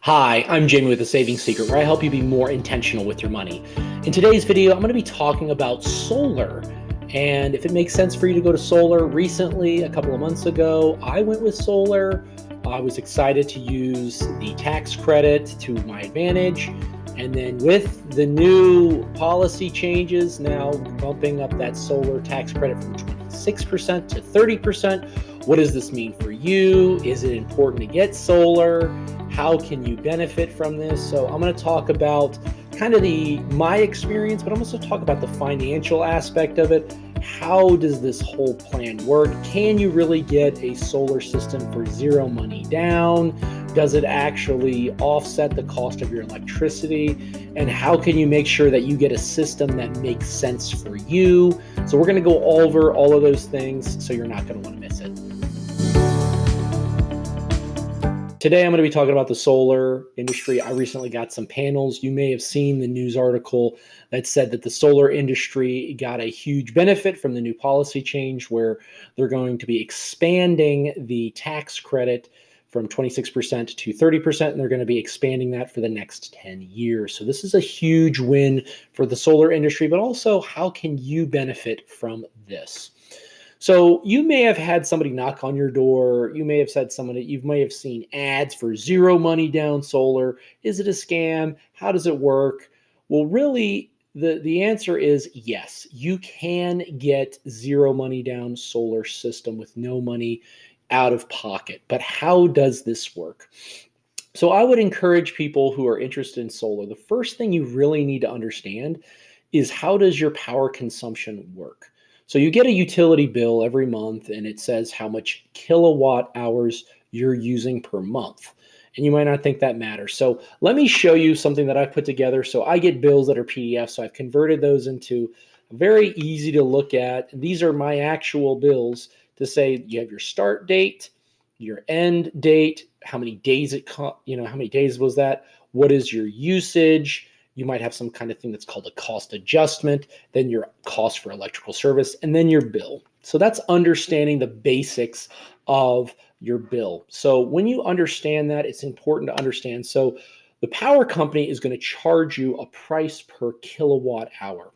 Hi, I'm Jamie with The Saving Secret, where I help you be more intentional with your money. In today's video, I'm going to be talking about solar. And if it makes sense for you to go to solar, recently, a couple of months ago, I went with solar. I was excited to use the tax credit to my advantage. And then with the new policy changes, now bumping up that solar tax credit from 26% to 30%, what does this mean for you? Is it important to get solar? How can you benefit from this? So I'm going to talk about kind of my experience, but I'm also talk about the financial aspect of it. How does this whole plan work? Can you really get a solar system for zero money down? Does it actually offset the cost of your electricity? And how can you make sure that you get a system that makes sense for you? So we're going to go over all of those things, so you're not going to want to miss it. Today, I'm going to be talking about the solar industry. I recently got some panels. You may have seen the news article that said that the solar industry got a huge benefit from the new policy change where they're going to be expanding the tax credit from 26% to 30%, and they're going to be expanding that for the next 10 years. So this is a huge win for the solar industry, but also how can you benefit from this? So you may have had somebody knock on your door. You may have you may have seen ads for zero money down solar. Is it a scam? How does it work? Well, really, the answer is yes. You can get zero money down solar system with no money out of pocket. But how does this work? So I would encourage people who are interested in solar, the first thing you really need to understand is how does your power consumption work? So you get a utility bill every month and it says how much kilowatt hours you're using per month. And you might not think that matters. So let me show you something that I've put together. So I get bills that are PDF. So I've converted those into very easy to look at. These are my actual bills to say you have your start date, your end date, how many days how many days was that? What is your usage? You might have some kind of thing that's called a cost adjustment, then your cost for electrical service, and then your bill. So that's understanding the basics of your bill. So when you understand that, it's important to understand. So the power company is going to charge you a price per kilowatt hour.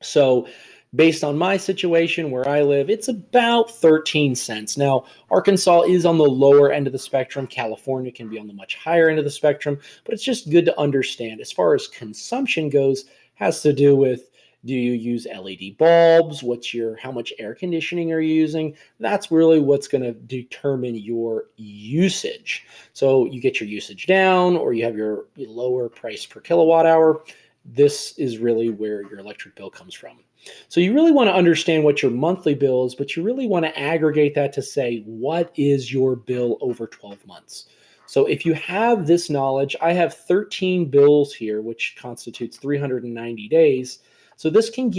So based on my situation where I live, it's about 13 cents. Now, Arkansas is on the lower end of the spectrum. California can be on the much higher end of the spectrum, but it's just good to understand. As far as consumption goes, has to do with, do you use LED bulbs? How much air conditioning are you using? That's really what's going to determine your usage. So you get your usage down or you have your lower price per kilowatt hour. This is really where your electric bill comes from. So you really want to understand what your monthly bill is, but you really want to aggregate that to say, what is your bill over 12 months? So if you have this knowledge, I have 13 bills here, which constitutes 390 days. So this can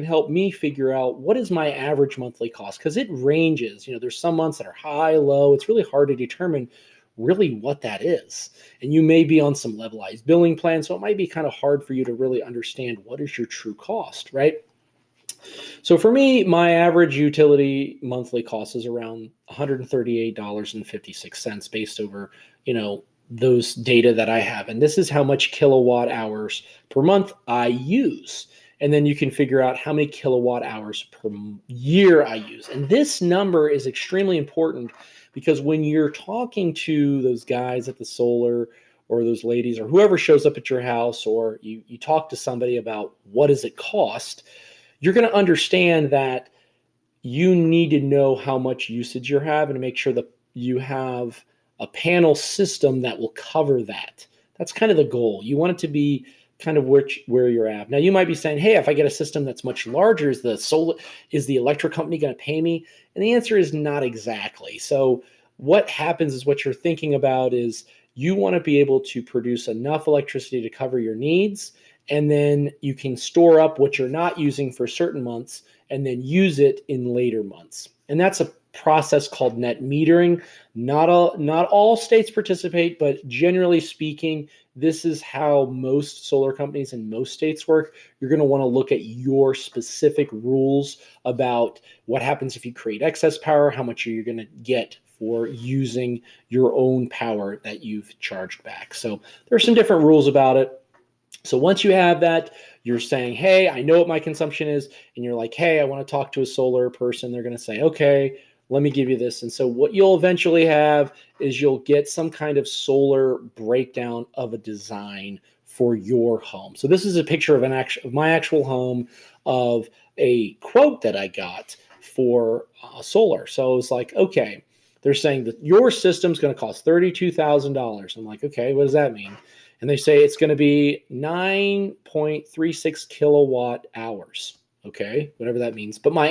help me figure out what is my average monthly cost, because it ranges. There's some months that are high, low. It's really hard to determine really what that is. And you may be on some levelized billing plan, so it might be kind of hard for you to really understand what is your true cost, right? So for me, my average utility monthly cost is around $138.56 based over, those data that I have. And this is how much kilowatt hours per month I use. And then you can figure out how many kilowatt hours per year I use. And this number is extremely important because when you're talking to those guys at the solar or those ladies or whoever shows up at your house, or you talk to somebody about what does it cost, you're going to understand that you need to know how much usage you're having to make sure that you have a panel system that will cover that. That's kind of the goal. You want it to be kind of where you're at. Now you might be saying, hey, if I get a system that's much larger, is the electric company going to pay me? And the answer is not exactly. So what happens is, what you're thinking about is, you want to be able to produce enough electricity to cover your needs, and then you can store up what you're not using for certain months and then use it in later months. And that's a process called net metering. Not all states participate, but generally speaking, this is how most solar companies in most states work. You're going to want to look at your specific rules about what happens if you create excess power, how much are you going to get for using your own power that you've charged back. So there's some different rules about it. So once you have that, you're saying, hey, I know what my consumption is. And you're like, hey, I want to talk to a solar person. They're going to say, okay, let me give you this. And so what you'll eventually have is you'll get some kind of solar breakdown of a design for your home. So this is a picture of my actual home, of a quote that I got for solar. So it was like, okay, they're saying that your system's going to cost $32,000. I'm like, okay, what does that mean? And they say it's going to be 9.36 kilowatt hours. Okay, whatever that means. But my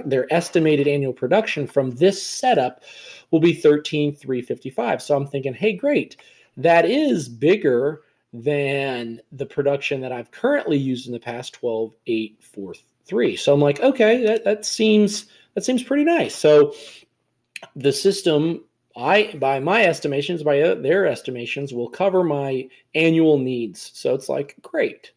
their estimated annual production from this setup will be 13,355. So I'm thinking, hey, great. That is bigger than the production that I've currently used in the past, 12,843. So I'm like, okay, that seems pretty nice. So the system, by my estimations, by their estimations, will cover my annual needs. So it's like, great.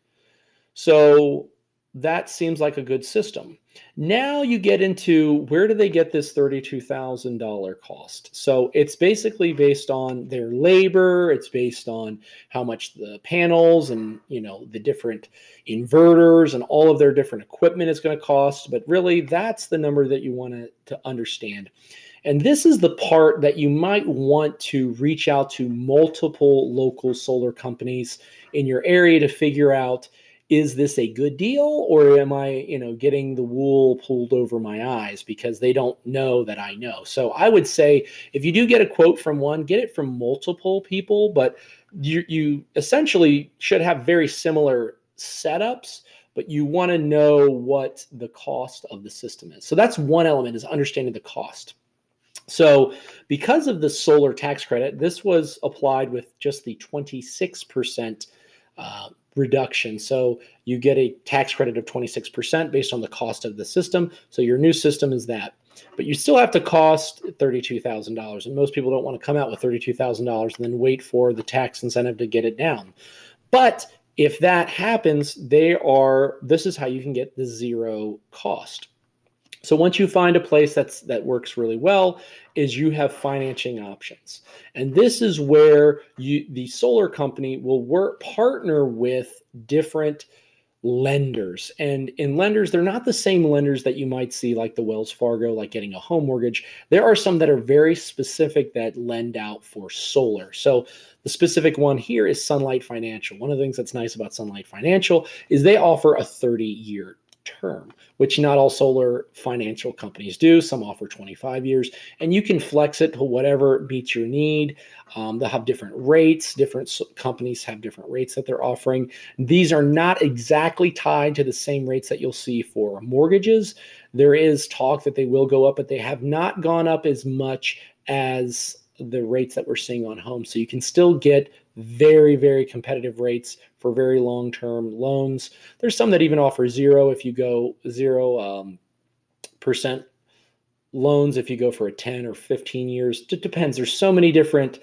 So that seems like a good system. Now you get into, where do they get this $32,000 cost? So it's basically based on their labor. It's based on how much the panels and, the different inverters and all of their different equipment is going to cost. But really, that's the number that you want to understand. And this is the part that you might want to reach out to multiple local solar companies in your area to figure out, is this a good deal, or am I, getting the wool pulled over my eyes because they don't know that I know? So I would say, if you do get a quote from one, get it from multiple people, but you essentially should have very similar setups, but you want to know what the cost of the system is. So that's one element, is understanding the cost. So because of the solar tax credit, this was applied with just the 26% reduction. So you get a tax credit of 26% based on the cost of the system. So your new system is that. But you still have to cost $32,000. And most people don't want to come out with $32,000 and then wait for the tax incentive to get it down. But if that happens, this is how you can get the zero cost. So once you find a place that works really well, is you have financing options. And this is where the solar company will partner with different lenders. And in lenders, they're not the same lenders that you might see, like the Wells Fargo, like getting a home mortgage. There are some that are very specific that lend out for solar. So the specific one here is Sunlight Financial. One of the things that's nice about Sunlight Financial is they offer a 30-year term, which not all solar financial companies do. Some offer 25 years, and you can flex it to whatever meets your need. They'll have different rates. Different companies have different rates that they're offering. These are not exactly tied to the same rates that you'll see for mortgages. There is talk that they will go up, but they have not gone up as much as the rates that we're seeing on homes. So you can still get very, very competitive rates for very long-term loans. There's some that even offer zero if you go 0% loans if you go for a 10 or 15 years. It depends. There's so many different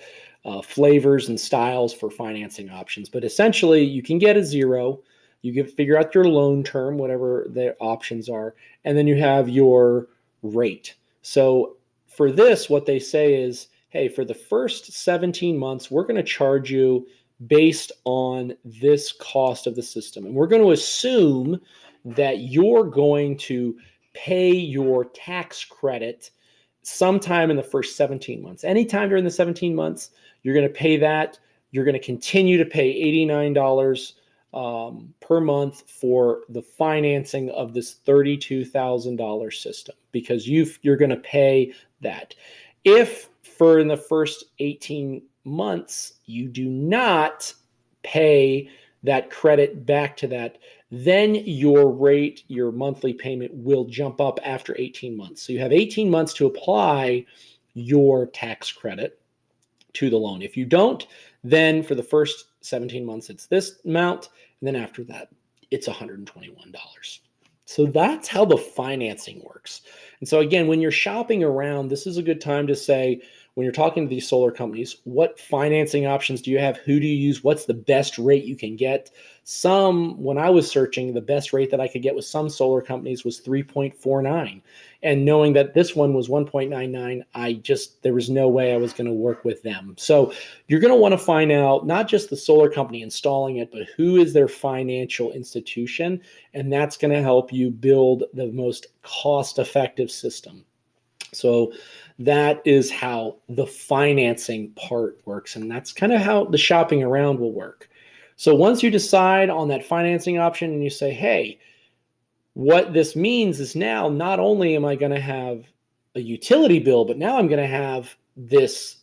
flavors and styles for financing options. But essentially, you can get a zero. You can figure out your loan term, whatever the options are, and then you have your rate. So for this, what they say is, hey, for the first 17 months, we're going to charge you based on this cost of the system. And we're going to assume that you're going to pay your tax credit sometime in the first 17 months. Anytime during the 17 months, you're going to pay that. You're going to continue to pay $89 per month for the financing of this $32,000 system, because you're going to pay that. If for in the first 18 months, you do not pay that credit back to that, then your rate, your monthly payment will jump up after 18 months. So you have 18 months to apply your tax credit to the loan. If you don't, then for the first 17 months, it's this amount. And then after that, it's $121. So that's how the financing works. And so again, when you're shopping around, this is a good time to say, when you're talking to these solar companies, what financing options do you have? Who do you use? What's the best rate you can get? When I was searching, the best rate that I could get with some solar companies was 3.49. And knowing that this one was 1.99, there was no way I was going to work with them. So you're going to want to find out not just the solar company installing it, but who is their financial institution. And that's going to help you build the most cost-effective system. So that is how the financing part works. And that's kind of how the shopping around will work. So once you decide on that financing option and you say, hey, what this means is now not only am I going to have a utility bill, but now I'm going to have this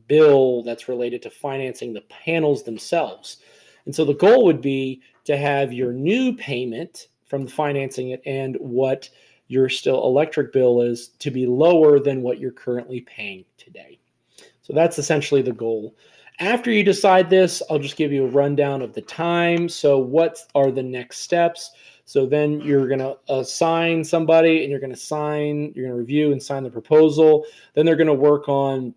bill that's related to financing the panels themselves. And so the goal would be to have your new payment from the financing it and what your still electric bill is to be lower than what you're currently paying today. So that's essentially the goal. After you decide this, I'll just give you a rundown of the time. So what are the next steps? So then you're going to assign somebody and you're going to review and sign the proposal. Then they're going to work on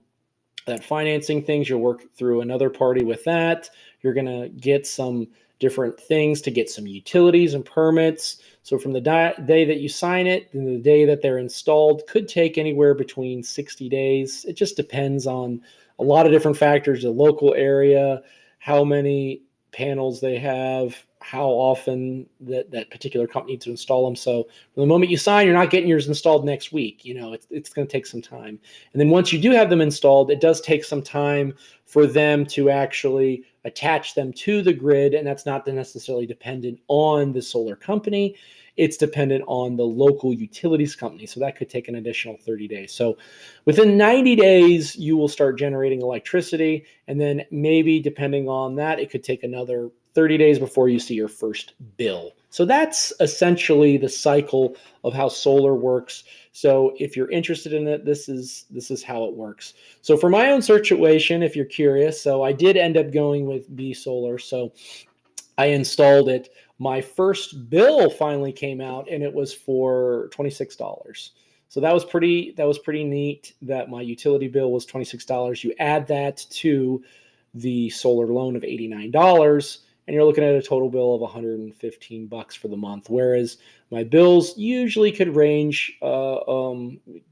that financing things. You'll work through another party with that. You're going to get some different things to get some utilities and permits. So from the day that you sign it and the day that they're installed could take anywhere between 60 days. It just depends on a lot of different factors, the local area, how many panels they have, how often that particular company needs to install them. So from the moment you sign, you're not getting yours installed next week. It's going to take some time. And then once you do have them installed, it does take some time for them to actually attach them to the grid. And that's not necessarily dependent on the solar company. It's dependent on the local utilities company. So that could take an additional 30 days. So within 90 days, you will start generating electricity. And then maybe depending on that, it could take another 30 days before you see your first bill. So that's essentially the cycle of how solar works. So if you're interested in it, this is how it works. So for my own situation, if you're curious, so I did end up going with B Solar. So I installed it. My first bill finally came out and it was for $26. So that was pretty neat that my utility bill was $26. You add that to the solar loan of $89 and you're looking at a total bill of $115 for the month. Whereas my bills usually could range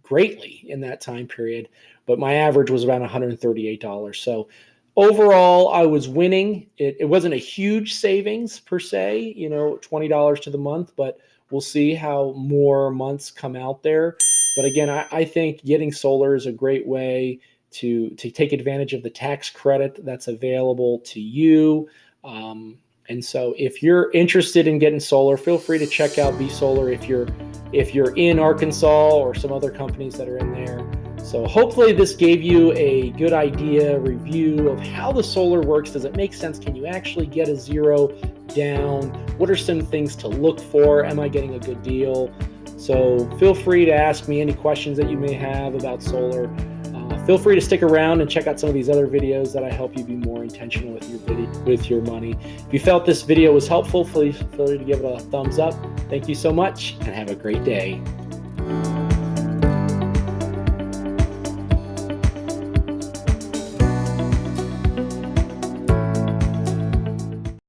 greatly in that time period, but my average was around $138. So overall, I was winning. It wasn't a huge savings per se, $20 to the month, but we'll see how more months come out there. But again, I think getting solar is a great way to take advantage of the tax credit that's available to you. And so if you're interested in getting solar, feel free to check out B Solar if you're in Arkansas or some other companies that are in there. So hopefully this gave you a good review of how the solar works. Does it make sense? Can you actually get a zero down? What are some things to look for? Am I getting a good deal? So feel free to ask me any questions that you may have about solar. Feel free to stick around and check out some of these other videos that I help you be more intentional with your money. If you felt this video was helpful, please feel free to give it a thumbs up. Thank you so much and have a great day.